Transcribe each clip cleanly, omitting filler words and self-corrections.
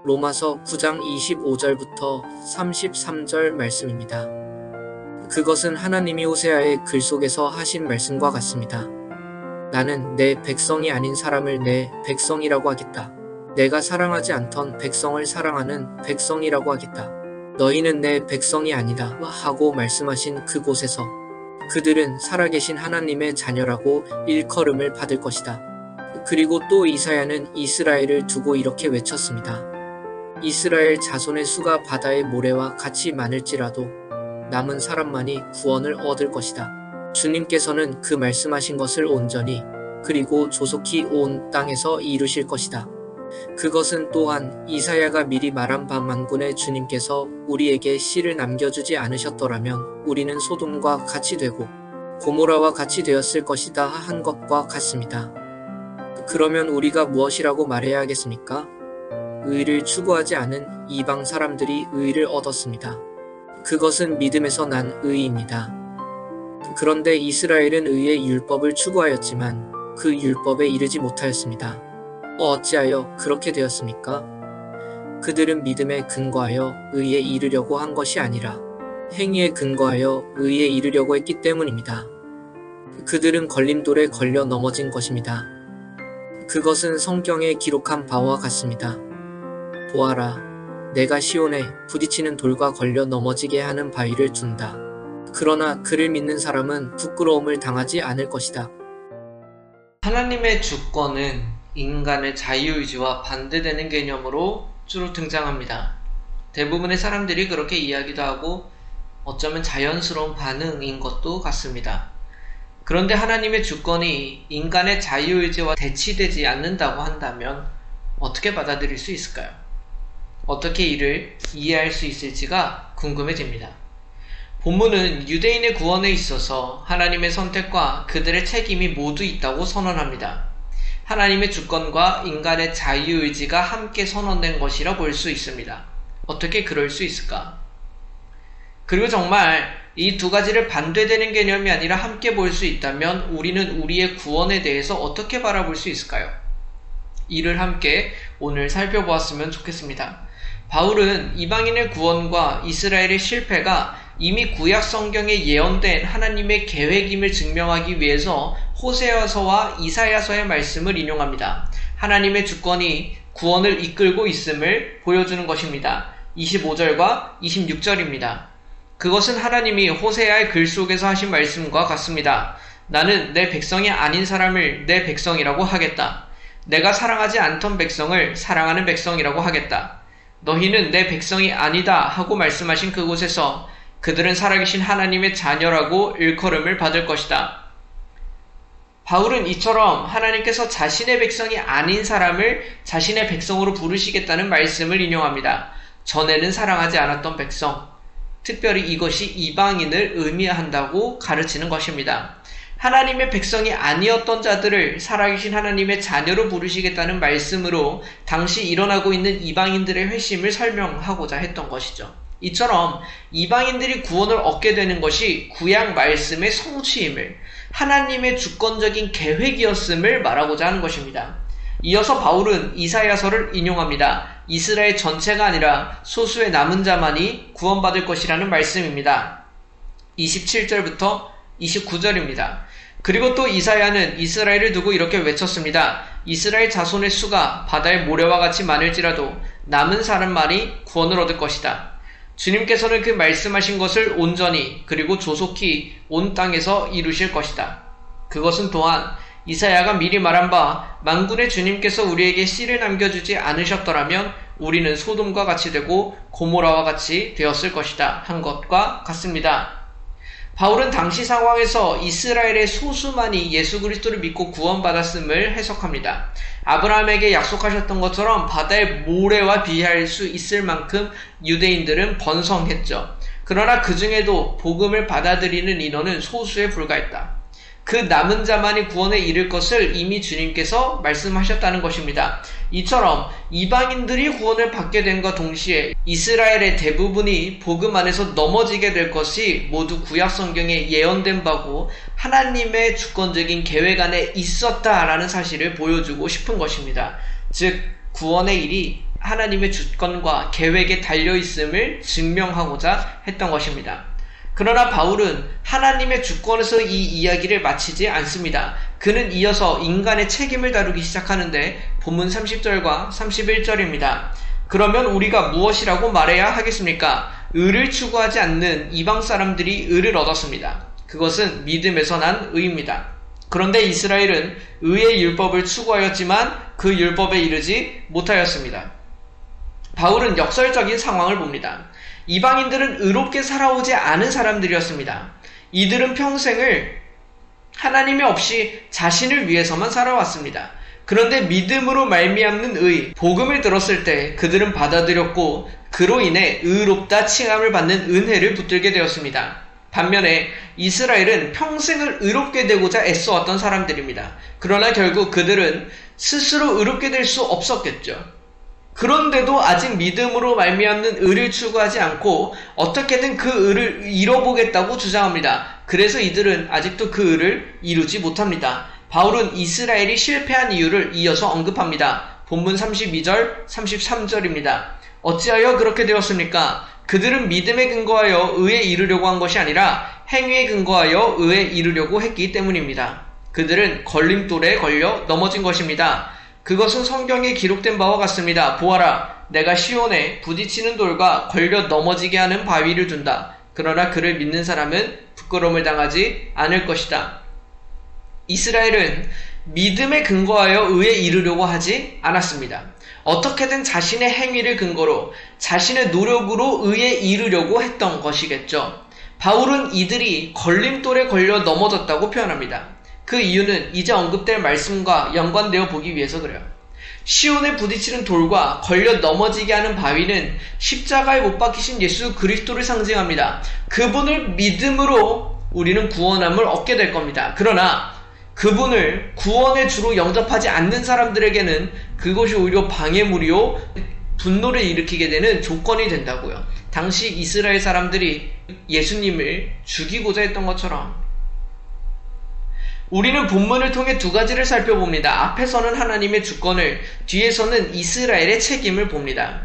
로마서 9장 25절부터 33절 말씀입니다. 그것은 하나님이 호세아의 글 속에서 하신 말씀과 같습니다. 나는 내 백성이 아닌 사람을 내 백성이라고 하겠다. 내가 사랑하지 않던 백성을 사랑하는 백성이라고 하겠다. 너희는 내 백성이 아니다 하고 말씀하신 그곳에서 그들은 살아계신 하나님의 자녀라고 일컬음을 받을 것이다. 그리고 또 이사야는 이스라엘을 두고 이렇게 외쳤습니다. 이스라엘 자손의 수가 바다의 모래와 같이 많을지라도 남은 사람만이 구원을 얻을 것이다. 주님께서는 그 말씀하신 것을 온전히 그리고 조속히 온 땅에서 이루실 것이다. 그것은 또한 이사야가 미리 말한 바 만군의 주님께서 우리에게 씨를 남겨주지 않으셨더라면 우리는 소돔과 같이 되고 고모라와 같이 되었을 것이다 한 것과 같습니다. 그러면 우리가 무엇이라고 말해야 하겠습니까? 의를 추구하지 않은 이방 사람들이 의를 얻었습니다. 그것은 믿음에서 난 의입니다. 그런데 이스라엘은 의의 율법을 추구하였지만 그 율법에 이르지 못하였습니다. 어찌하여 그렇게 되었습니까? 그들은 믿음에 근거하여 의에 이르려고 한 것이 아니라 행위에 근거하여 의에 이르려고 했기 때문입니다. 그들은 걸림돌에 걸려 넘어진 것입니다. 그것은 성경에 기록한 바와 같습니다. 보아라, 내가 시온에 부딪히는 돌과 걸려 넘어지게 하는 바위를 둔다. 그러나 그를 믿는 사람은 부끄러움을 당하지 않을 것이다. 하나님의 주권은 인간의 자유의지와 반대되는 개념으로 주로 등장합니다. 대부분의 사람들이 그렇게 이야기도 하고 어쩌면 자연스러운 반응인 것도 같습니다. 그런데 하나님의 주권이 인간의 자유의지와 대치되지 않는다고 한다면 어떻게 받아들일 수 있을까요? 어떻게 이를 이해할 수 있을지가 궁금해집니다. 본문은 유대인의 구원에 있어서 하나님의 선택과 그들의 책임이 모두 있다고 선언합니다. 하나님의 주권과 인간의 자유의지가 함께 선언된 것이라 볼 수 있습니다. 어떻게 그럴 수 있을까? 그리고 정말 이 두 가지를 반대되는 개념이 아니라 함께 볼 수 있다면 우리는 우리의 구원에 대해서 어떻게 바라볼 수 있을까요? 이를 함께 오늘 살펴보았으면 좋겠습니다. 바울은 이방인의 구원과 이스라엘의 실패가 이미 구약 성경에 예언된 하나님의 계획임을 증명하기 위해서 호세아서와 이사야서의 말씀을 인용합니다. 하나님의 주권이 구원을 이끌고 있음을 보여주는 것입니다. 25절과 26절입니다. 그것은 하나님이 호세아의 글 속에서 하신 말씀과 같습니다. 나는 내 백성이 아닌 사람을 내 백성이라고 하겠다. 내가 사랑하지 않던 백성을 사랑하는 백성이라고 하겠다. 너희는 내 백성이 아니다 하고 말씀하신 그곳에서 그들은 살아계신 하나님의 자녀라고 일컬음을 받을 것이다. 바울은 이처럼 하나님께서 자신의 백성이 아닌 사람을 자신의 백성으로 부르시겠다는 말씀을 인용합니다. 전에는 사랑하지 않았던 백성, 특별히 이것이 이방인을 의미한다고 가르치는 것입니다. 하나님의 백성이 아니었던 자들을 살아계신 하나님의 자녀로 부르시겠다는 말씀으로 당시 일어나고 있는 이방인들의 회심을 설명하고자 했던 것이죠. 이처럼 이방인들이 구원을 얻게 되는 것이 구약 말씀의 성취임을, 하나님의 주권적인 계획이었음을 말하고자 하는 것입니다. 이어서 바울은 이사야서를 인용합니다. 이스라엘 전체가 아니라 소수의 남은 자만이 구원받을 것이라는 말씀입니다. 27절부터 29절입니다. 그리고 또 이사야는 이스라엘을 두고 이렇게 외쳤습니다. 이스라엘 자손의 수가 바다의 모래와 같이 많을지라도 남은 사람만이 구원을 얻을 것이다. 주님께서는 그 말씀하신 것을 온전히 그리고 조속히 온 땅에서 이루실 것이다. 그것은 또한 이사야가 미리 말한 바 만군의 주님께서 우리에게 씨를 남겨주지 않으셨더라면 우리는 소돔과 같이 되고 고모라와 같이 되었을 것이다 한 것과 같습니다. 바울은 당시 상황에서 이스라엘의 소수만이 예수 그리스도를 믿고 구원받았음을 해석합니다. 아브라함에게 약속하셨던 것처럼 바다의 모래와 비할 수 있을 만큼 유대인들은 번성했죠. 그러나 그 중에도 복음을 받아들이는 인원은 소수에 불과했다. 그 남은 자만이 구원에 이를 것을 이미 주님께서 말씀하셨다는 것입니다. 이처럼 이방인들이 구원을 받게 됨과 동시에 이스라엘의 대부분이 복음 안에서 넘어지게 될 것이 모두 구약 성경에 예언된 바고 하나님의 주권적인 계획 안에 있었다라는 사실을 보여주고 싶은 것입니다. 즉 구원의 일이 하나님의 주권과 계획에 달려있음을 증명하고자 했던 것입니다. 그러나 바울은 하나님의 주권에서 이 이야기를 마치지 않습니다. 그는 이어서 인간의 책임을 다루기 시작하는데 본문 30절과 31절입니다. 그러면 우리가 무엇이라고 말해야 하겠습니까? 의를 추구하지 않는 이방 사람들이 의를 얻었습니다. 그것은 믿음에서 난 의입니다. 그런데 이스라엘은 의의 율법을 추구하였지만 그 율법에 이르지 못하였습니다. 바울은 역설적인 상황을 봅니다. 이방인들은 의롭게 살아오지 않은 사람들이었습니다. 이들은 평생을 하나님이 없이 자신을 위해서만 살아왔습니다. 그런데 믿음으로 말미암는 의, 복음을 들었을 때 그들은 받아들였고 그로 인해 의롭다 칭함을 받는 은혜를 붙들게 되었습니다. 반면에 이스라엘은 평생을 의롭게 되고자 애써왔던 사람들입니다. 그러나 결국 그들은 스스로 의롭게 될 수 없었겠죠. 그런데도 아직 믿음으로 말미암는 의를 추구하지 않고 어떻게든 그 의를 이뤄보겠다고 주장합니다. 그래서 이들은 아직도 그 의를 이루지 못합니다. 바울은 이스라엘이 실패한 이유를 이어서 언급합니다. 본문 32절, 33절입니다. 어찌하여 그렇게 되었습니까? 그들은 믿음에 근거하여 의에 이르려고 한 것이 아니라 행위에 근거하여 의에 이르려고 했기 때문입니다. 그들은 걸림돌에 걸려 넘어진 것입니다. 그것은 성경에 기록된 바와 같습니다. 보아라, 내가 시온에 부딪히는 돌과 걸려 넘어지게 하는 바위를 둔다. 그러나 그를 믿는 사람은 부끄러움을 당하지 않을 것이다. 이스라엘은 믿음에 근거하여 의에 이르려고 하지 않았습니다. 어떻게든 자신의 행위를 근거로 자신의 노력으로 의에 이르려고 했던 것이겠죠. 바울은 이들이 걸림돌에 걸려 넘어졌다고 표현합니다. 그 이유는 이제 언급될 말씀과 연관되어 보기 위해서 그래요. 시온에 부딪히는 돌과 걸려 넘어지게 하는 바위는 십자가에 못 박히신 예수 그리스도를 상징합니다. 그분을 믿음으로 우리는 구원함을 얻게 될 겁니다. 그러나 그분을 구원의 주로 영접하지 않는 사람들에게는 그것이 오히려 방해물이요 분노를 일으키게 되는 조건이 된다고요. 당시 이스라엘 사람들이 예수님을 죽이고자 했던 것처럼 우리는 본문을 통해 두 가지를 살펴봅니다. 앞에서는 하나님의 주권을, 뒤에서는 이스라엘의 책임을 봅니다.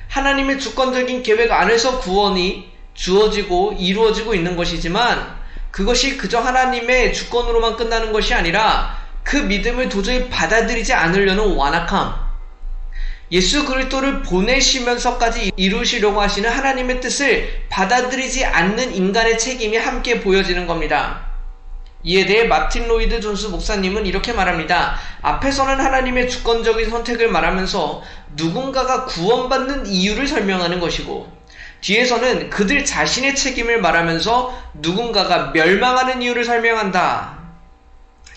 하나님의 주권적인 계획 안에서 구원이 주어지고 이루어지고 있는 것이지만 그것이 그저 하나님의 주권으로만 끝나는 것이 아니라 그 믿음을 도저히 받아들이지 않으려는 완악함, 예수 그리스도를 보내시면서까지 이루시려고 하시는 하나님의 뜻을 받아들이지 않는 인간의 책임이 함께 보여지는 겁니다. 이에 대해 마틴 로이드 존스 목사님은 이렇게 말합니다. 앞에서는 하나님의 주권적인 선택을 말하면서 누군가가 구원받는 이유를 설명하는 것이고, 뒤에서는 그들 자신의 책임을 말하면서 누군가가 멸망하는 이유를 설명한다.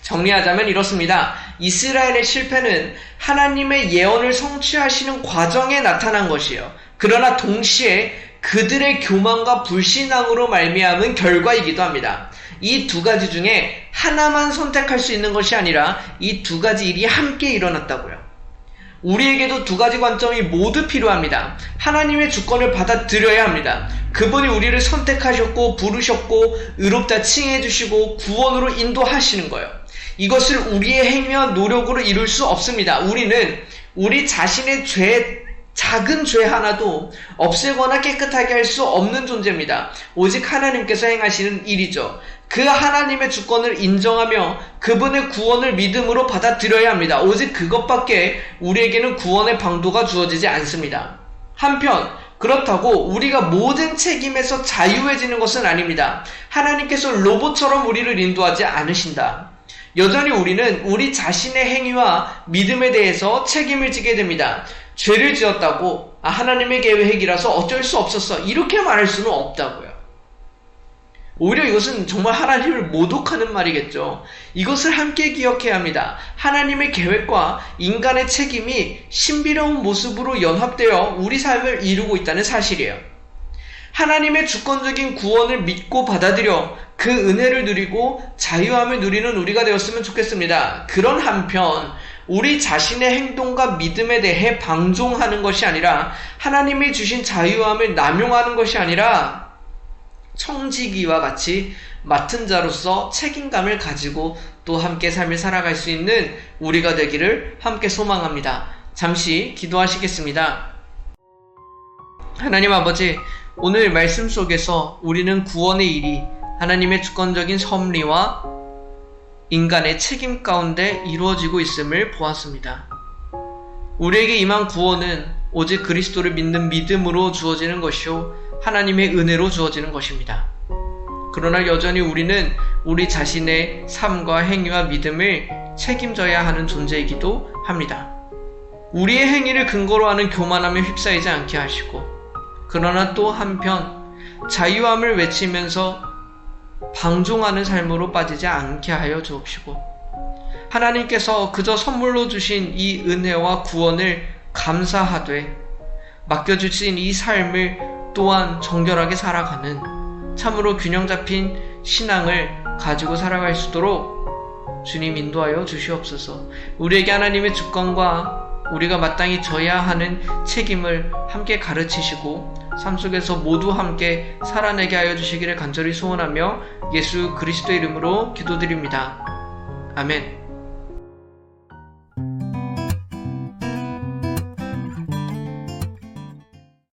정리하자면 이렇습니다. 이스라엘의 실패는 하나님의 예언을 성취하시는 과정에 나타난 것이에요. 그러나 동시에 그들의 교만과 불신앙으로 말미암은 결과이기도 합니다. 이 두 가지 중에 하나만 선택할 수 있는 것이 아니라 이 두 가지 일이 함께 일어났다고요. 우리에게도 두 가지 관점이 모두 필요합니다. 하나님의 주권을 받아들여야 합니다. 그분이 우리를 선택하셨고 부르셨고 의롭다 칭해 주시고 구원으로 인도하시는 거예요. 이것을 우리의 행위와 노력으로 이룰 수 없습니다. 우리는 우리 자신의 작은 죄 하나도 없애거나 깨끗하게 할 수 없는 존재입니다. 오직 하나님께서 행하시는 일이죠. 그 하나님의 주권을 인정하며 그분의 구원을 믿음으로 받아들여야 합니다. 오직 그것밖에 우리에게는 구원의 방도가 주어지지 않습니다. 한편 그렇다고 우리가 모든 책임에서 자유해지는 것은 아닙니다. 하나님께서 로봇처럼 우리를 인도하지 않으신다. 여전히 우리는 우리 자신의 행위와 믿음에 대해서 책임을 지게 됩니다. 죄를 지었다고 하나님의 계획이라서 어쩔 수 없었어 이렇게 말할 수는 없다고요. 오히려 이것은 정말 하나님을 모독하는 말이겠죠. 이것을 함께 기억해야 합니다. 하나님의 계획과 인간의 책임이 신비로운 모습으로 연합되어 우리 삶을 이루고 있다는 사실이에요. 하나님의 주권적인 구원을 믿고 받아들여 그 은혜를 누리고 자유함을 누리는 우리가 되었으면 좋겠습니다. 그런 한편 우리 자신의 행동과 믿음에 대해 방종하는 것이 아니라 하나님이 주신 자유함을 남용하는 것이 아니라 청지기와 같이 맡은 자로서 책임감을 가지고 또 함께 삶을 살아갈 수 있는 우리가 되기를 함께 소망합니다. 잠시 기도하시겠습니다. 하나님 아버지, 오늘 말씀 속에서 우리는 구원의 일이 하나님의 주권적인 섭리와 인간의 책임 가운데 이루어지고 있음을 보았습니다. 우리에게 임한 구원은 오직 그리스도를 믿는 믿음으로 주어지는 것이요 하나님의 은혜로 주어지는 것입니다. 그러나 여전히 우리는 우리 자신의 삶과 행위와 믿음을 책임져야 하는 존재이기도 합니다. 우리의 행위를 근거로 하는 교만함에 휩싸이지 않게 하시고, 그러나 또 한편 자유함을 외치면서 방종하는 삶으로 빠지지 않게 하여 주옵시고, 하나님께서 그저 선물로 주신 이 은혜와 구원을 감사하되 맡겨주신 이 삶을 또한 정결하게 살아가는 참으로 균형 잡힌 신앙을 가지고 살아갈 수 있도록 주님 인도하여 주시옵소서. 우리에게 하나님의 주권과 우리가 마땅히 져야 하는 책임을 함께 가르치시고 삶 속에서 모두 함께 살아내게 하여 주시기를 간절히 소원하며 예수 그리스도의 이름으로 기도드립니다. 아멘.